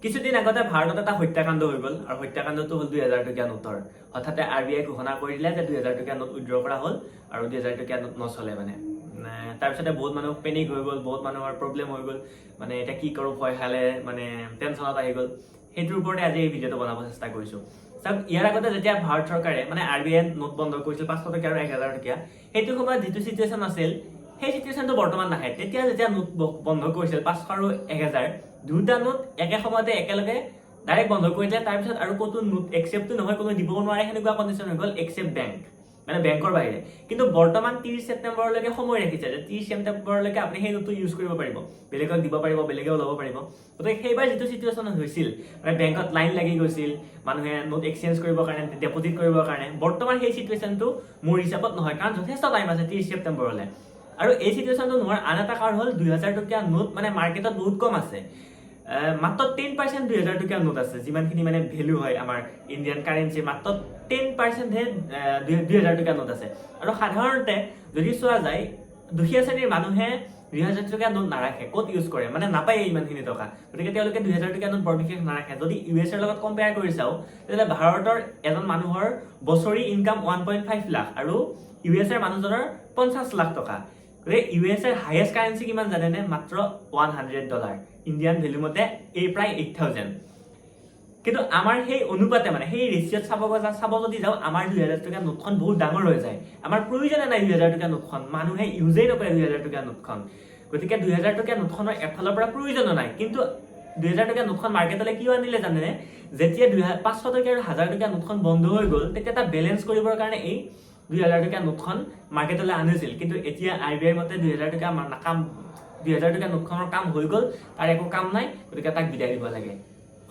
কিছুদিন আগতে ভাৰতত এটা হত্যাকাণ্ড হৈ গ'ল আৰু হত্যাকাণ্ডটো হ'ল 2000 টকীয়া নোটৰ। হঠাতে RBI ঘোষণা কৰি দিলে যে 2000 টকীয়া নোট উইথড্ৰ কৰা হ'ল আৰু 2000 টকীয়া নোট নচলে মানে। তাৰপিছতে বহুত মানুহ পেনিক হৈ গ'ল, বহুত মানুহৰ প্ৰব্লেম হৈ গ'ল, মানে এতিয়া কি কৰোঁ ভয় খালে মানে টেনশ্যনত আহি গ'ল। সেইটোৰ ওপৰতে আজি এই ভিডিঅ'টো বনাব চেষ্টা কৰিছোঁ। চাওক, ইয়াৰ আগতে যেতিয়া ভাৰত চৰকাৰে মানে RBI নোট বন্ধ কৰিছিল 500 টকীয়া আৰু 1000 টকীয়া, সেইটো সময়ত যিটো চিটুৱেশ্যন আছিল সেই চিটুৱেশ্যনটো বৰ্তমান নাহে। তেতিয়া যেতিয়া নোট বন্ধ কৰিছিল 500 আৰু 1000, দুটা নোট একে সময়তে একেলগে ডাইৰেক্ট বন্ধ কৰি দিলে। তাৰপিছত আৰু ক'তো নোট একচেপ্টটো নহয়, কোনো দিব নোৱাৰে, সেনেকুৱা কণ্ডিশ্যন হৈ গ'ল এক্সেপ্ট বেংক, মানে বেংকৰ বাহিৰে। কিন্তু বৰ্তমান 30 ছেপ্টেম্বৰলৈকে সময় ৰাখিছে যে 30 ছেপ্টেম্বৰলৈকে আপুনি সেই নোটটো ইউজ কৰিব পাৰিব, বেলেগক দিব পাৰিব, বেলেগেও ল'ব পাৰিব। গতিকে সেইবাৰ যিটো চিটুৱেশ্যন হৈছিল, মানে বেংকত লাইন লাগি গৈছিল, মানুহে নোট এক্সচেঞ্জ কৰিবৰ কাৰণে, ডেপজিট কৰিবৰ কাৰণে, বৰ্তমান সেই চিটুৱেশ্যনটো মোৰ হিচাপত নহয়, কাৰণ যথেষ্ট টাইম আছে 30 ছেপ্টেম্বৰলৈ। আৰু এই চিটুৱেশ্যনটো নোহোৱাৰ আন এটা কাৰণ হ'ল 2000 টকীয়া নোট মানে মাৰ্কেটত বহুত কম আছে। মাত্ৰ 10% 2000 টকীয়া নোট আছে, যিমানখিনি মানে ভেলু হয় আমাৰ ইণ্ডিয়ান কাৰেঞ্চি, মাত্ৰ 10% হে 2000 টকীয়া নোট আছে। আৰু সাধাৰণতে যদি চোৱা যায়, দুখীয়া শ্ৰেণীৰ মানুহে 2000 টকীয়া নোট নাৰাখে, ক'ত ইউজ কৰে, মানে নাপায় ইমানখিনি টকা। গতিকে তেওঁলোকে 2000 টকীয়া নোট বৰ বিশেষ নাৰাখে। যদি USA লগত কম্পেয়াৰ কৰি চাওঁ, তেতিয়াহ'লে ভাৰতৰ এজন মানুহৰ বছৰি ইনকাম 1.5 লাখ আৰু USA মানুহজনৰ 50 লাখ টকা। গতিকে USA হাইয়েষ্ট কাৰেঞ্চি কিমান জানেনে? মাত্ৰ $100। ইণ্ডিয়ান ভেলু মতে প্ৰায় 8000। কিন্তু আমাৰ সেই অনুপাতে মানে সেই ৰেচিঅ'ত চাব যদি যাওঁ, আমাৰ 2000 টকীয়া নোটখন বহুত ডাঙৰ হৈ যায়। আমাৰ প্ৰয়োজনে নাই 2000 টকীয়া নোটখন, মানুহে ইউজেই নকৰে 2000 টকীয়া নোটখন। গতিকে 2000 টকীয়া নোটখনৰ এফালৰ পৰা প্ৰয়োজনো নাই। কিন্তু 2000 টকীয়া নোটখন মাৰ্কেটলৈ কিয় আনিলে জানেনে? যেতিয়া 500 টকীয়া আৰু 1000 টকীয়া নোটখন বন্ধ হৈ গ'ল, তেতিয়া এটা বেলেঞ্চ কৰিবৰ কাৰণে এই 2000 টকীয়া নোটখন মাৰ্কেটলৈ আনিছিল। কিন্তু এতিয়া RBI মতে 2000 টকীয়া নাকাম, 2000 টকীয়া নোটখনৰ কাম হৈ গ'ল, তাৰ একো কাম নাই, গতিকে তাক বিদায় দিব লাগে।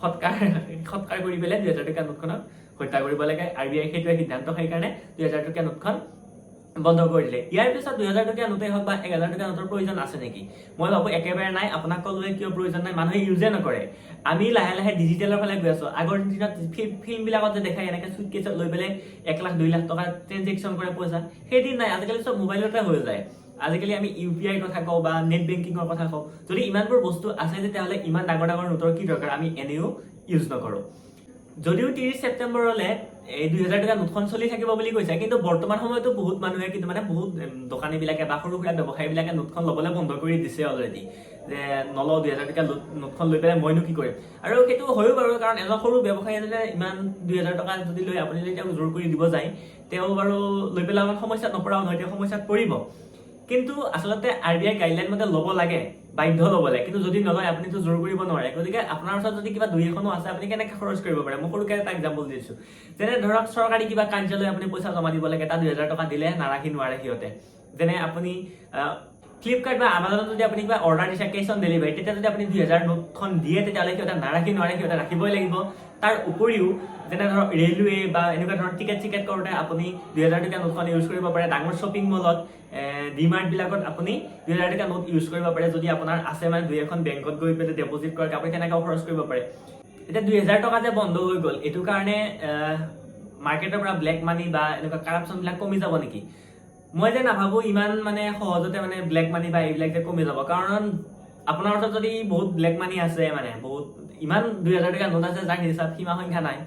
সৎকাৰ কৰি পেলাই 2000 টকীয়া নোটখনক হত্যা কৰিব লাগে। RBI সেইটোৱে সিদ্ধান্ত, সেইকাৰণে 2000 টকীয়া নোটখন বন্ধ কৰি দিলে। ইয়াৰ পিছত 2000 টকীয়া নোটেই হওক বা 1000 টকীয়া নোটৰ প্ৰয়োজন আছে নেকি? মই ভাবো একেবাৰে নাই। আপোনাক ক'লোৱে কিয় প্ৰয়োজন নাই, মানুহে ইউজে নকৰে। আমি লাহে লাহে ডিজিটেলৰ ফালে গৈ আছো। আগৰ দিনত ফিল্মবিলাকত যে দেখাই এনেকে চুটকেছত লৈ পেলাই 1 লাখ 2 লাখ টকা ট্ৰেনজেকশ্যন কৰে পইচা, সেইদিন নাই। আজিকালি চব মোবাইলতে হৈ যায়। আজিকালি আমি UPI কথা কওঁ বা নেট বেংকিঙৰ কথা কওঁ। যদি ইমানবোৰ বস্তু আছে, তেতিয়াহ'লে ইমান ডাঙৰ ডাঙৰ নোটৰ কি দৰকাৰ? আমি এনেও ইউজ নকৰোঁ। যদিও 30 ছেপ্টেম্বৰলৈ এই 2000 টকীয়া নোটখন চলি থাকিব বুলি কৈছে, কিন্তু বৰ্তমান সময়তো বহুত মানুহে, কিন্তু মানে বহুত দোকানীবিলাকে বা সৰু সুৰা ব্যৱসায়ীবিলাকে নোটখন ল'বলৈ বন্ধ কৰি দিছে অলৰেডি, যে নলওঁ 2000 টকীয়া নোটখন লৈ পেলাই মইনো কি কৰিম। আৰু সেইটো হয়ও বাৰু, কাৰণ এজন সৰু ব্যৱসায়ী এজনে ইমান 2000 টকা যদি লৈ আপুনি যদি তেওঁক জোৰ কৰি দিব যায়, তেওঁ বাৰু লৈ পেলাই অলপ সমস্যাত নপৰাও নহয়, তেওঁ সমস্যাত পৰিব। কিন্তু আচলতে RBI গাইডলাইন মতে ল'ব লাগে, বাধ্য ল'ব লাগে। কিন্তু যদি নলয়, আপুনিতো জোৰ কৰিব নোৱাৰে। গতিকে আপোনাৰ ওচৰত যদি কিবা 2-এখনো আছে, আপুনি কেনেকৈ খৰচ কৰিব পাৰে? মই সৰুকৈ এটা এক্সাম্পল দিছোঁ। যেনে ধৰক চৰকাৰী কিবা কাৰ্যালয় আপুনি পইচা জমা দিব লাগে, তাত 2000 টকা দিলে নাৰাখি নোৱাৰে সিহঁতে। যেনে আপুনি ফ্লিপকাৰ্ট বা আমাজনত যদি আপুনি কিবা অৰ্ডাৰ দিছে কেছ অন ডেলিভাৰী, তেতিয়া যদি আপুনি 2000 নোটখন দিয়ে, তেতিয়াহ'লে সিহঁতে নাৰাখি নোৱাৰে, সিহঁতে ৰাখিবই লাগিব। তাৰ উপৰিও যেনে ধৰক ৰেলৱে বা এনেকুৱা ধৰণৰ টিকেট কৰোঁতে আপুনি 2000 টকীয়া নোটখন ইউজ কৰিব পাৰে। ডাঙৰ শ্বপিং মলত, ডিমাৰ্টবিলাকত আপুনি 2000 টকীয়া নোট ইউজ কৰিব পাৰে। যদি আপোনাৰ আছে মানে 2-এখন বেংকত গৈ পেলাই ডেপজিট কৰাকৈ আপুনি তেনেকৈও খৰচ কৰিব পাৰে। এতিয়া 2000 টকা যে বন্ধ হৈ গ'ল, এইটো কাৰণে মাৰ্কেটৰ পৰা ব্লেক মানি বা এনেকুৱা কাৰাপশ্যনবিলাক কমি যাব নেকি? মই যে নাভাবোঁ ইমান মানে সহজতে মানে ব্লেক মানি বা এইবিলাক যে কমি যাব। কাৰণ আপোনাৰ ওচৰত যদি বহুত ব্লেক মানি আছে, মানে বহুত ইমান 2000 টকীয়া নোট আছে যাৰ হিচাপ সীমা সংখ্যা নাই,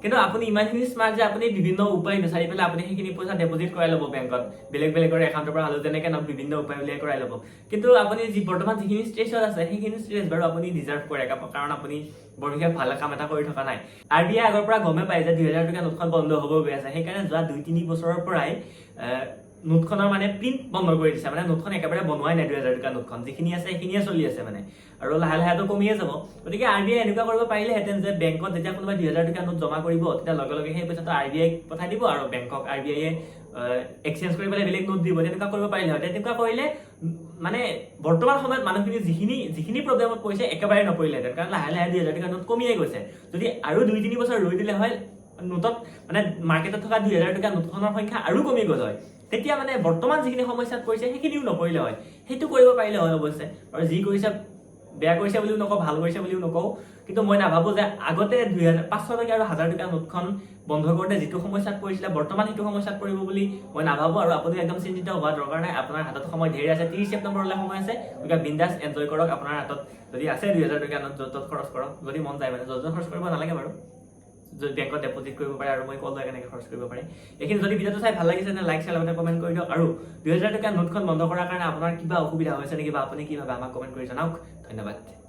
কিন্তু আপুনি ইমানখিনি স্মাৰ্ট যে আপুনি বিভিন্ন উপায় বিচাৰি পেলাই আপুনি সেইখিনি পইচা ডেপজিট কৰাই ল'ব বেংকত, বেলেগৰ একাউণ্টৰ পৰা হ'লেও, যেনেকৈ নহওক বিভিন্ন উপায় উলিয়াই কৰাই ল'ব। কিন্তু আপুনি বৰ্তমান যিখিনি ষ্টেজত আছে, সেইখিনি ষ্টেজ বাৰু আপুনি ডিজাৰ্ভ কৰে, কাৰণ আপুনি বৰ বিশেষ ভাল কাম এটা কৰি থকা নাই। RBI আগৰ পৰা গমেই পায় যে 2000 টকীয়া নোটখন বন্ধ হ'ব গৈ আছে। সেইকাৰণে যোৱা 2-3 বছৰৰ পৰাই নোটখনৰ মানে প্ৰিণ্ট বন্ধ কৰি দিছে। মানে নোটখন একেবাৰে বনোৱাই নাই 2000 টকীয়া নোটখন, যিখিনি আছে সেইখিনিয়ে চলি আছে মানে, আৰু লাহে লাহেতো কমিয়ে যাব। গতিকে RBI এনেকুৱা কৰিব পাৰিলেহেঁতেন যে বেংকত যেতিয়া কোনোবাই 2000 টকীয়া নোট জমা কৰিব, তেতিয়া লগে লগে সেই পইচাটো RBI পঠাই দিব আৰু বেংকক RBI এক্সচেঞ্জ কৰি পেলাই বেলেগ নোট দিব। তেনেকুৱা কৰিব পাৰিলে হয়। তেনেকুৱা কৰিলে মানে বৰ্তমান সময়ত মানুহখিনি যিখিনি প্ৰব্লেমত পৰিছে একেবাৰে নপৰিলেহেঁতেন, কাৰণ লাহে লাহে 2000 টকীয়া নোট কমিয়ে গৈছে। যদি আৰু 2-3 বছৰ ৰৈ দিলে হয়, নোটত মানে মাৰ্কেটত থকা 2000 টকীয়া নোটখনৰ সংখ্যা আৰু কমি গ'ল হয়। তেতিয়া মানে বৰ্তমান যিখিনি সমস্যাত পৰিছে সেইখিনিও নপৰিলে হয়। সেইটো কৰিব পাৰিলে হয় অৱশ্যে, আৰু যি কৰিছে বেয়া কৰিছে বুলিও নকওঁ, ভাল কৰিছে বুলিও নকওঁ, কিন্তু মই নাভাবোঁ যে আগতে 500 টকীয়া আৰু 1000 টকীয়া নোটখন বন্ধ কৰোঁতে যিটো সমস্যাত পৰিছিলে বৰ্তমান সেইটো সমস্যাত পৰিব বুলি মই নাভাবোঁ। আৰু আপুনি একদম চিন্তিত হোৱাৰ দৰকাৰ নাই, আপোনাৰ হাতত সময় ধেৰ আছে, 30 ছেপ্টেম্বৰলৈ সময় আছে, গতিকে বিন্দাছ এনজয় কৰক। আপোনাৰ হাতত যদি আছে 2000 টকীয়া নোট য'ত খৰচ কৰক, যদি মন যায় মানে, য'ত খৰচ কৰিব নালাগে বাৰু, যদি বেংকত ডেপজিট কৰিব পাৰে আৰু মই ক'লো কেনেকৈ খৰচ কৰিব পাৰে। এইখিনি যদি ভিডিঅ'টো চাই ভাল লাগিছে তেনে লাইক শ্বেয়াৰ লগতে কমেণ্ট কৰি দিয়ক। আৰু 2000 টকীয়া নোটখন বন্ধ কৰাৰ কাৰণে আপোনাৰ কিবা অসুবিধা হৈছে নেকি বা আপুনি কি ভাবে আমাক কমেণ্ট কৰি জনাওক। ধন্যবাদ।